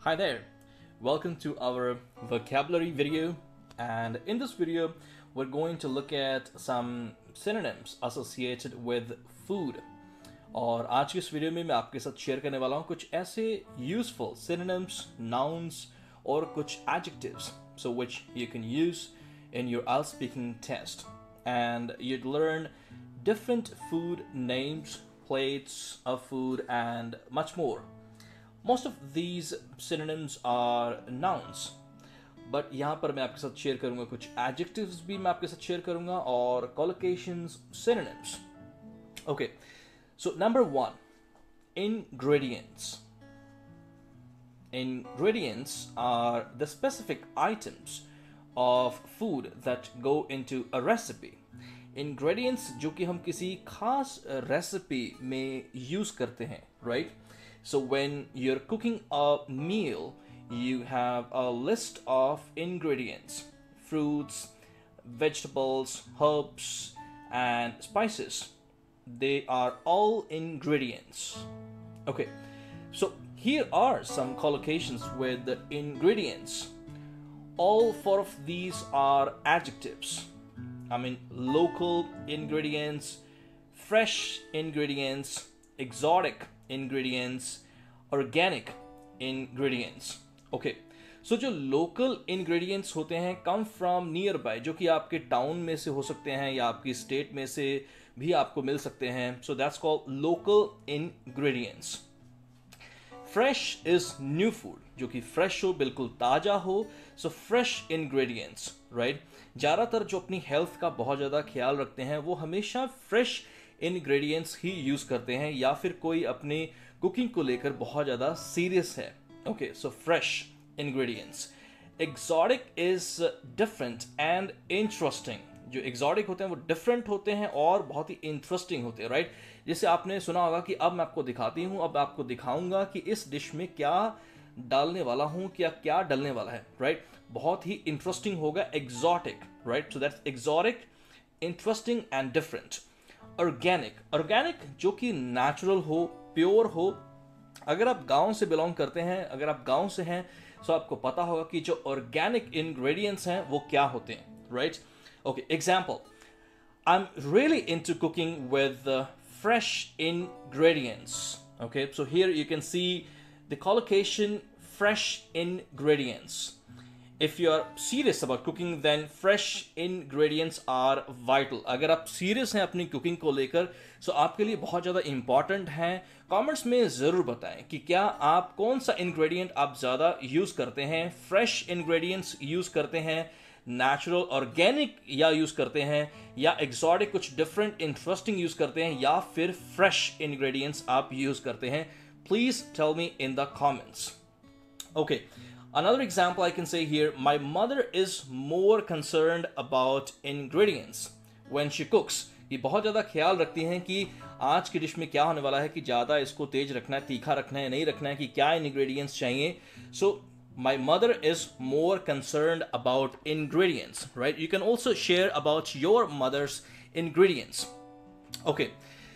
Hi there, welcome to our vocabulary video, and in this video we're going to look at some synonyms associated with food. और आज की इस video में मैं आपके साथ शेयर करने वाला हूँ कुछ ऐसे यूजफुल synonyms, nouns और कुछ adjectives so which you can use in your IELTS speaking test, and you'd learn different food names, plates of food and much more. Most of these synonyms are nouns, but यहाँ पर मैं आपके साथ share करूंगा कुछ adjectives भी मैं आपके साथ शेयर करूंगा और collocations, synonyms. Okay, so number one, ingredients. Ingredients are the specific items of food that go into a recipe. Ingredients जो कि हम किसी खास recipe में use करते हैं, right? So when you're cooking a meal, you have a list of ingredients: fruits, vegetables, herbs, and spices. They are all ingredients. Okay, so here are some collocations with the ingredients. All four of these are adjectives. I mean, local ingredients, fresh ingredients, exotic ingredients, organic ingredients. Okay, so जो local ingredients होते हैं come from nearby, जो कि आपके town में से हो सकते हैं या आपकी स्टेट में से भी आपको मिल सकते हैं. So that's called local ingredients. Fresh is new food, जो कि fresh हो, बिल्कुल ताज़ा हो. So fresh ingredients, right? ज़्यादातर जो अपनी हेल्थ का बहुत ज़्यादा ख्याल रखते हैं वो हमेशा fresh इंग्रेडिएंट्स ही यूज करते हैं या फिर कोई अपनी कुकिंग को लेकर बहुत ज़्यादा सीरियस है. Okay, so fresh ingredients. Exotic is different and interesting. जो एक्सोटिक होते हैं वो डिफरेंट होते हैं और बहुत ही इंटरेस्टिंग होते हैं, राइट? जैसे आपने सुना होगा कि अब मैं आपको दिखाती हूँ, अब आपको दिखाऊंगा कि इस डिश में क्या डालने वाला हूँ, क्या डलने वाला है, राइट? बहुत ही इंटरेस्टिंग होगा. Exotic, right? So that's exotic, interesting and different. Organic जो कि नेचुरल हो, प्योर हो. अगर आप गांव से बिलोंग करते हैं, अगर आप गांव से हैं, तो आपको पता होगा कि जो ऑर्गेनिक इंग्रेडिएंट्स हैं वो क्या होते हैं, right? Okay, example, I am really into cooking with fresh ingredients. Okay, so here you can see the collocation fresh ingredients. If you are serious about cooking, then fresh ingredients are vital. अगर आप serious हैं अपनी cooking को लेकर, so आपके लिए बहुत ज़्यादा important हैं. Comments में ज़रूर बताएं कि क्या आप कौन सा ingredient आप ज़्यादा use करते हैं. Fresh ingredients use करते हैं, natural organic या use करते हैं, या exotic कुछ different interesting use करते हैं, या फिर fresh ingredients आप use करते हैं. Please tell me in the comments. Okay. Another example I can say here, my mother is more concerned about ingredients when she cooks. ये बहुत ज़्यादा ख्याल रखती हैं कि आज की डिश में क्या होने वाला है, कि ज़्यादा इसको तेज रखना है, तीखा रखना है, नहीं रखना है, कि क्या ingredients चाहिए. So my mother is more concerned about ingredients, right? You can also share about your mother's ingredients. Okay.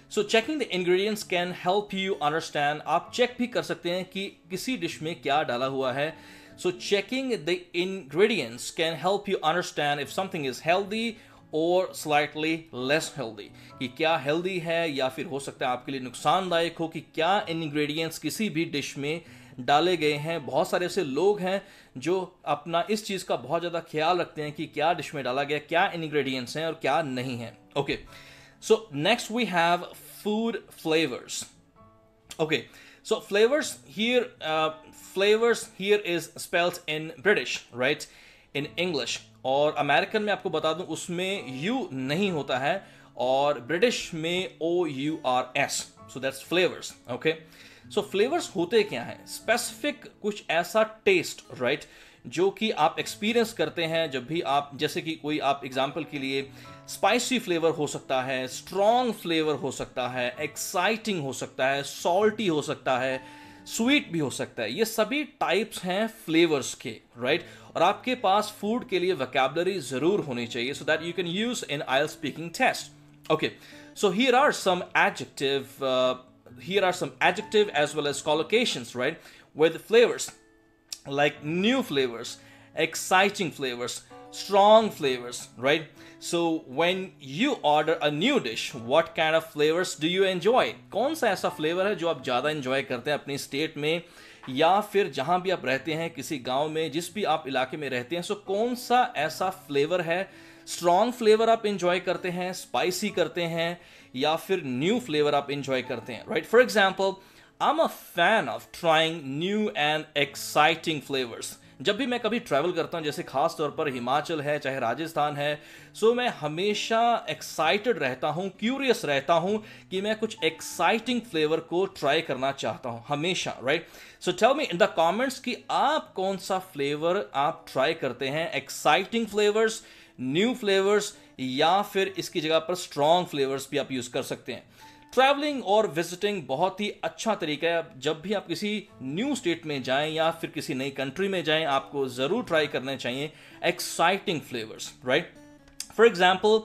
So checking the ingredients can help you understand. आप चेक भी कर सकते हैं कि किसी डिश में क्या डाला हुआ है. So checking the ingredients can help you understand if something is healthy or slightly less healthy. कि क्या healthy है या फिर हो सकता है आपके लिए नुकसानदायक हो, कि क्या ingredients किसी भी डिश में डाले गए हैं. बहुत सारे ऐसे लोग हैं जो अपना इस चीज़ का बहुत ज़्यादा ख्याल रखते हैं कि क्या डिश में डाला गया, क्या ingredients हैं और क्या नहीं हैं. Okay. So next we have food flavors. Okay, so flavors here is spelled in British, right? In English. और American में आपको बता दूं उसमें U नहीं होता है और British में OURS. So that's flavors. Okay. So flavors होते क्या हैं? Specific कुछ ऐसा taste, right? जो कि आप एक्सपीरियंस करते हैं जब भी आप, जैसे कि कोई आप एग्जाम्पल के लिए स्पाइसी फ्लेवर हो सकता है, स्ट्रॉन्ग फ्लेवर हो सकता है, एक्साइटिंग हो सकता है, सॉल्टी हो सकता है, स्वीट भी हो सकता है. ये सभी टाइप्स हैं फ्लेवर्स के, राइट? और आपके पास फूड के लिए वोकैबुलरी जरूर होनी चाहिए so that you can use in IELTS speaking test. Okay, so here are some adjective as well as collocations, right, with flavors. like new flavors, exciting flavors, strong flavors, right? So when you order a new dish, what kind of flavors do you enjoy? कौन सा ऐसा flavour है जो आप ज़्यादा enjoy करते हैं अपनी स्टेट में या फिर जहां भी आप रहते हैं, किसी गांव में, जिस भी आप इलाके में रहते हैं, सो कौन सा ऐसा फ्लेवर है? स्ट्रॉन्ग फ्लेवर आप enjoy करते हैं, स्पाइसी करते हैं, या फिर न्यू फ्लेवर आप enjoy करते हैं, right? For example, I'm a fan of trying new and exciting flavors. जब भी मैं कभी ट्रैवल करता हूँ, जैसे खास तौर पर हिमाचल है, चाहे राजस्थान है, सो मैं हमेशा एक्साइटेड रहता हूँ, क्यूरियस रहता हूँ कि मैं कुछ एक्साइटिंग फ्लेवर को ट्राई करना चाहता हूँ हमेशा, right? So tell me in the comments कि आप कौन सा फ्लेवर आप ट्राई करते हैं, एक्साइटिंग फ्लेवर्स, न्यू फ्लेवर्स, या फिर इसकी जगह पर स्ट्रॉन्ग फ्लेवर्स भी आप यूज कर सकते हैं। ट्रैवलिंग और विजिटिंग बहुत ही अच्छा तरीका है। जब भी आप किसी न्यू स्टेट में जाएं या फिर किसी नई कंट्री में जाएं, आपको ज़रूर ट्राई करने चाहिए exciting flavours, right? For example,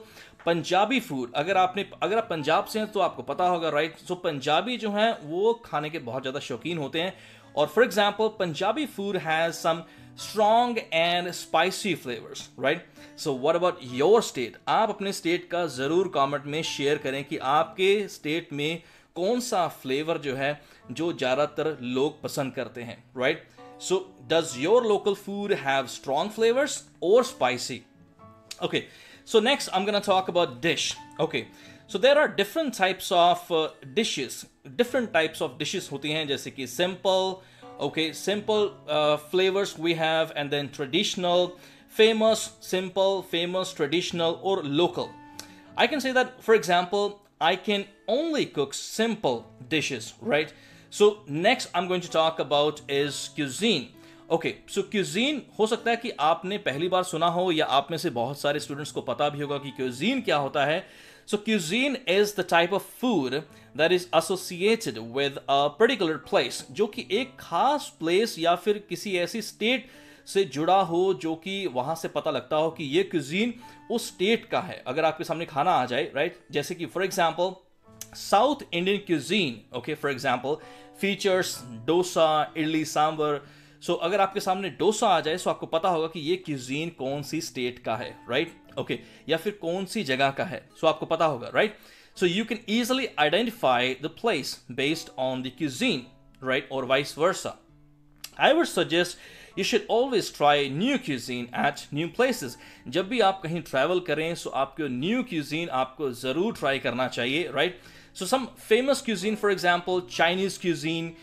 Punjabi food, अगर आप पंजाब से हैं तो आपको पता होगा, राइट? सो पंजाबी जो हैं वो खाने के बहुत ज़्यादा शौकीन होते हैं, और for example Punjabi food has some strong and spicy flavors, right? So what about your state? आप अपने स्टेट का जरूर कमेंट में शेयर करें कि आपके स्टेट में कौन सा फ्लेवर जो है जो ज्यादातर लोग पसंद करते हैं, right? So does your local food have strong flavors or spicy? Okay, so next I'm gonna talk about dish. Okay, so there are different types of dishes. Different types of dishes होती हैं, जैसे कि simple, okay, simple flavors we have, and then traditional, famous, simple, famous, traditional, or local. I can say that, for example, I can only cook simple dishes, right? So next I'm going to talk about is cuisine. Okay, so cuisine हो सकता है कि आपने पहली बार सुना हो, या आप में से बहुत सारे स्टूडेंट्स को पता भी होगा कि cuisine क्या होता है। So cuisine is the type of food that is associated with a particular place, जो कि एक खास प्लेस या फिर किसी ऐसी स्टेट से जुड़ा हो, जो कि वहां से पता लगता हो कि ये cuisine उस स्टेट का है। अगर आपके सामने खाना आ जाए, राइट? जैसे कि for example South Indian cuisine, okay, for example features dosa, idli, sambar. So अगर आपके सामने डोसा आ जाए, सो आपको पता होगा कि ये cuisine कौन सी स्टेट का है, राइट? ओके, या फिर कौन सी जगह का है, सो आपको पता होगा, right? So you can easily identify the place based on the cuisine, right? Or vice versa. I would suggest you should always try new cuisine at new places. जब भी आप कहीं travel करें, so आपको new cuisine आपको ज़रूर try करना चाहिए, right? So some famous cuisine, for example, Chinese cuisine.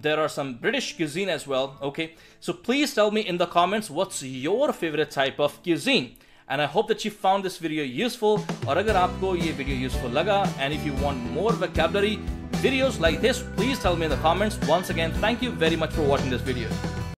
There are some British cuisine as well, okay? So please tell me in the comments what's your favorite type of cuisine. And I hope that you found this video useful. और अगर आपको ये video useful लगा, and if you want more vocabulary videos like this, please tell me in the comments. Once again, thank you very much for watching this video.